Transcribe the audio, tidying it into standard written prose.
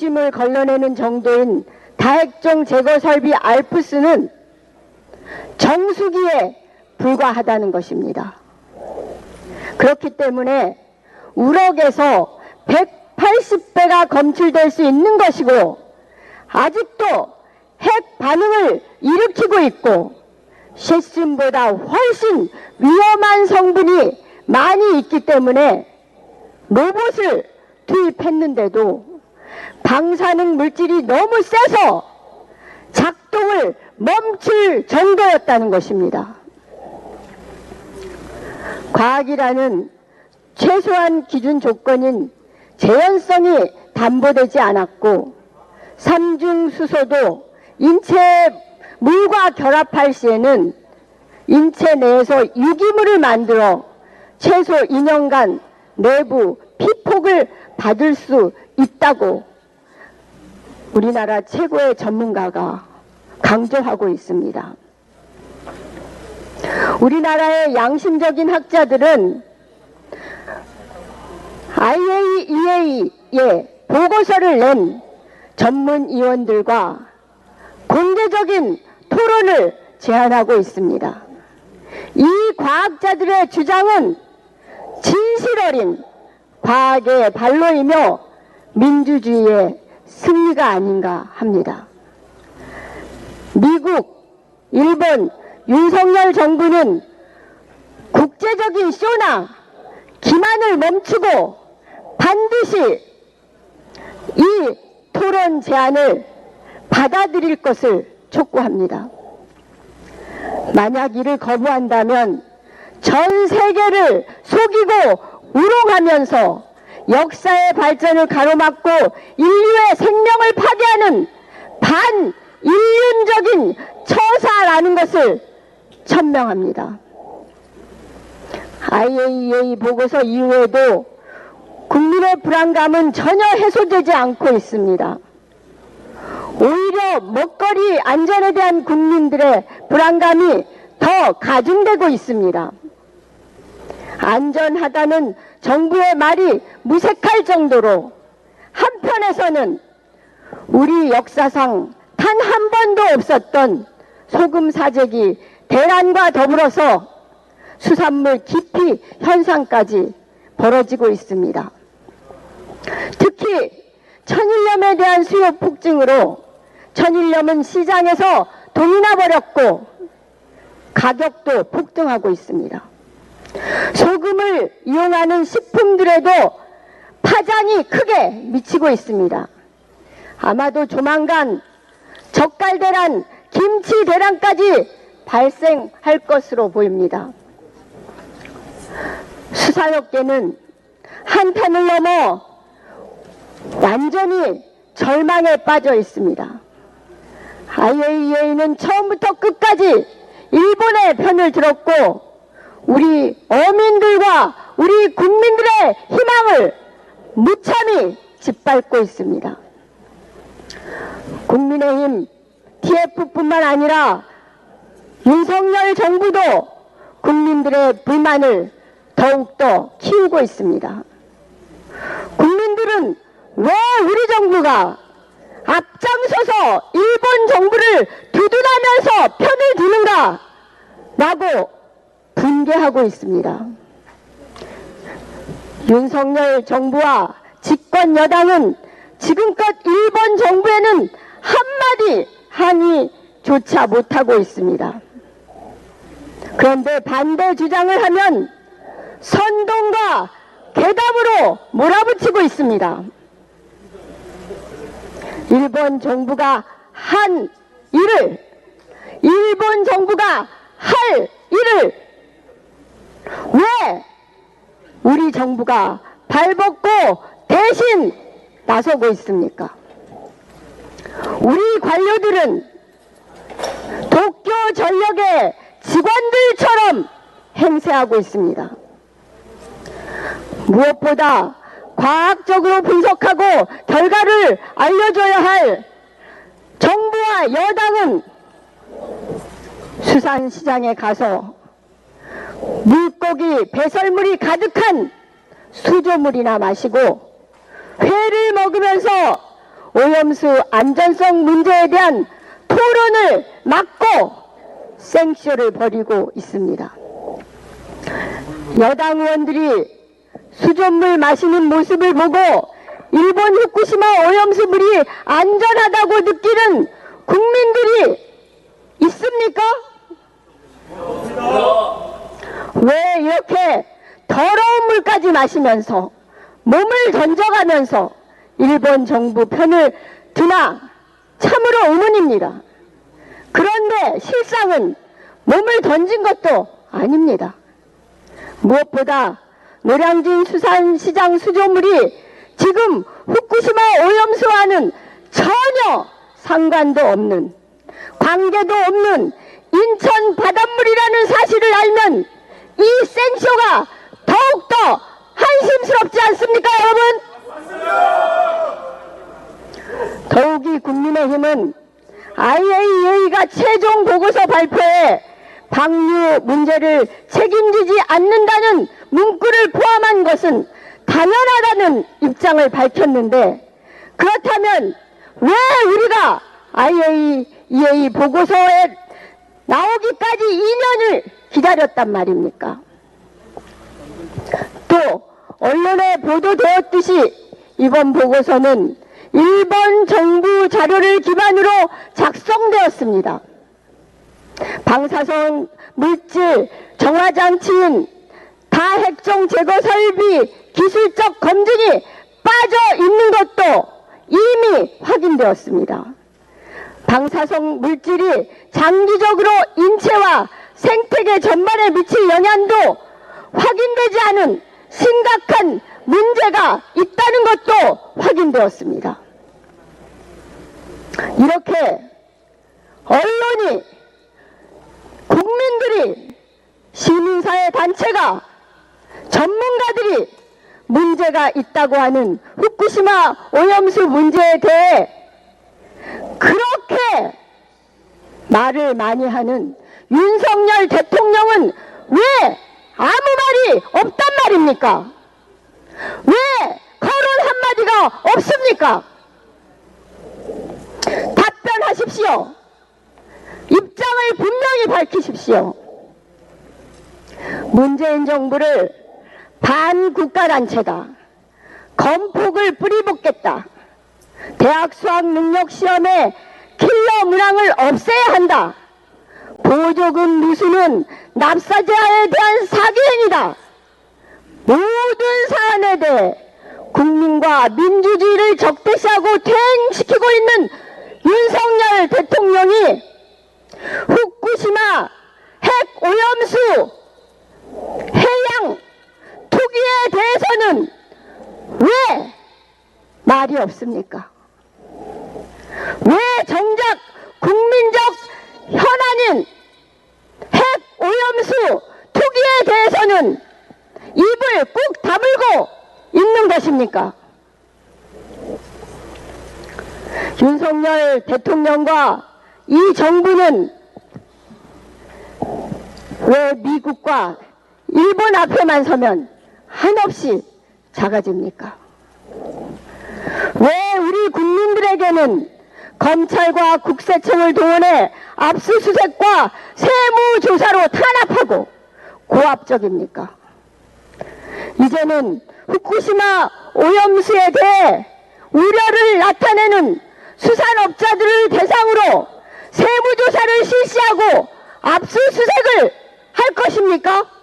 욕심을 걸러내는 정도인 다핵종 제거 설비 알프스는 정수기에 불과하다는 것입니다. 그렇기 때문에 우럭에서 180배가 검출될 수 있는 것이고, 아직도 핵 반응을 일으키고 있고 셰슘보다 훨씬 위험한 성분이 많이 있기 때문에 로봇을 투입했는데도 방사능 물질이 너무 세서 작동을 멈출 정도였다는 것입니다. 과학이라는 최소한 기준 조건인 재현성이 담보되지 않았고, 삼중수소도 인체의 물과 결합할 시에는 인체 내에서 유기물을 만들어 최소 2년간 내부 피폭을 받을 수 있다고 우리나라 최고의 전문가가 강조하고 있습니다. 우리나라의 양심적인 학자들은 IAEA에 보고서를 낸 전문위원들과 공개적인 토론을 제안하고 있습니다. 이 과학자들의 주장은 진실 어린 과학의 발로이며 민주주의의 승리가 아닌가 합니다. 미국, 일본, 윤석열 정부는 국제적인 쇼나 기만을 멈추고 반드시 이 토론 제안을 받아들일 것을 촉구합니다. 만약 이를 거부한다면 전 세계를 속이고 우롱하면서 역사의 발전을 가로막고 인류의 생명을 파괴하는 반인륜적인 처사라는 것을 천명합니다. IAEA 보고서 이후에도 국민의 불안감은 전혀 해소되지 않고 있습니다. 오히려 먹거리 안전에 대한 국민들의 불안감이 더 가중되고 있습니다. 안전하다는 정부의 말이 무색할 정도로 한편에서는 우리 역사상 단 한 번도 없었던 소금 사재기 대란과 더불어서 수산물 기피 현상까지 벌어지고 있습니다. 특히 천일염에 대한 수요 폭증으로 천일염은 시장에서 돈이 나버렸고 가격도 폭등하고 있습니다. 소금을 이용하는 식품들에도 파장이 크게 미치고 있습니다. 아마도 조만간 젓갈대란, 김치대란까지 발생할 것으로 보입니다. 수산업계는 한탄을 넘어 완전히 절망에 빠져 있습니다. IAEA는 처음부터 끝까지 일본의 편을 들었고 우리 어민들과 우리 국민들의 희망을 무참히 짓밟고 있습니다. 국민의힘 TF뿐만 아니라 윤석열 정부도 국민들의 불만을 더욱더 키우고 있습니다. 국민들은 왜 우리 정부가 앞장서서 일본 정부를 두둔하면서 편을 드는가 라고 분개하고 있습니다. 윤석열 정부와 집권 여당은 지금껏 일본 정부에는 한마디 항의조차 못하고 있습니다. 그런데 반대 주장을 하면 선동과 괴담으로 몰아붙이고 있습니다. 일본 정부가 한 일을, 일본 정부가 할 일을 왜 우리 정부가 발벗고 대신 나서고 있습니까? 우리 관료들은 도쿄 전력의 직원들처럼 행세하고 있습니다. 무엇보다 과학적으로 분석하고 결과를 알려줘야 할 정부와 여당은 수산시장에 가서 물고기 배설물이 가득한 수조물이나 마시고 회를 먹으면서 오염수 안전성 문제에 대한 토론을 막고 생쇼를 벌이고 있습니다. 여당 의원들이 수돗물 마시는 모습을 보고 일본 후쿠시마 오염수물이 안전하다고 느끼는 국민들이 있습니까? 왜 이렇게 더러운 물까지 마시면서 몸을 던져가면서 일본 정부 편을 드나 참으로 의문입니다. 그런데 실상은 몸을 던진 것도 아닙니다. 무엇보다 노량진 수산시장 수조물이 지금 후쿠시마 오염수와는 전혀 상관도 없는, 관계도 없는 인천 바닷물이라는 사실을 알면 이 생쇼가 더욱더 한심스럽지 않습니까, 여러분? 더욱이 국민의힘은 IAEA가 최종 보고서 발표에 방류 문제를 책임지지 않는다는 문구를 포함한 것은 당연하다는 입장을 밝혔는데, 그렇다면 왜 우리가 IAEA 보고서에 나오기까지 2년을 기다렸단 말입니까? 또 언론에 보도되었듯이 이번 보고서는 일본 정부 자료를 기반으로 작성되었습니다. 방사성 물질 정화장치인 다핵종 제거 설비 기술적 검증이 빠져 있는 것도 이미 확인되었습니다. 방사성 물질이 장기적으로 인체와 생태계 전반에 미칠 영향도 확인되지 않은 심각한 문제가 있다는 것도 확인되었습니다. 이렇게 언론이, 국민들이, 시민사회 단체가, 전문가들이 문제가 있다고 하는 후쿠시마 오염수 문제에 대해 그렇게 말을 많이 하는 윤석열 대통령은 왜 아무 말이 없단 말입니까? 왜 거론 한마디가 없습니까? 답변하십시오. 입장을 분명히 밝히십시오. 문재인 정부를 반국가단체다, 건폭을 뿌리붓겠다, 대학 수학 능력 시험에 킬러 문항을 없애야 한다, 보조금 누수는 납사자에 대한 사기행위다, 모든 사안에 대해 국민과 민주주의를 적대시하고 퇴행시키고 있는 윤석열 대통령이 후쿠시마 핵 오염수 해양 투기에 대해서는 왜 말이 없습니까? 왜 정작 국민적 현안인 핵 오염수 투기에 대해서는 입을 꾹 다물고 있는 것입니까? 윤석열 대통령과 이 정부는 왜 미국과 일본 앞에만 서면 한없이 작아집니까? 왜 우리 국민들에게는 검찰과 국세청을 동원해 압수수색과 세무조사로 탄압하고 고압적입니까? 이제는 후쿠시마 오염수에 대해 우려를 나타내는 수산업자들을 대상으로 세무조사를 실시하고 압수수색을 할 것입니까?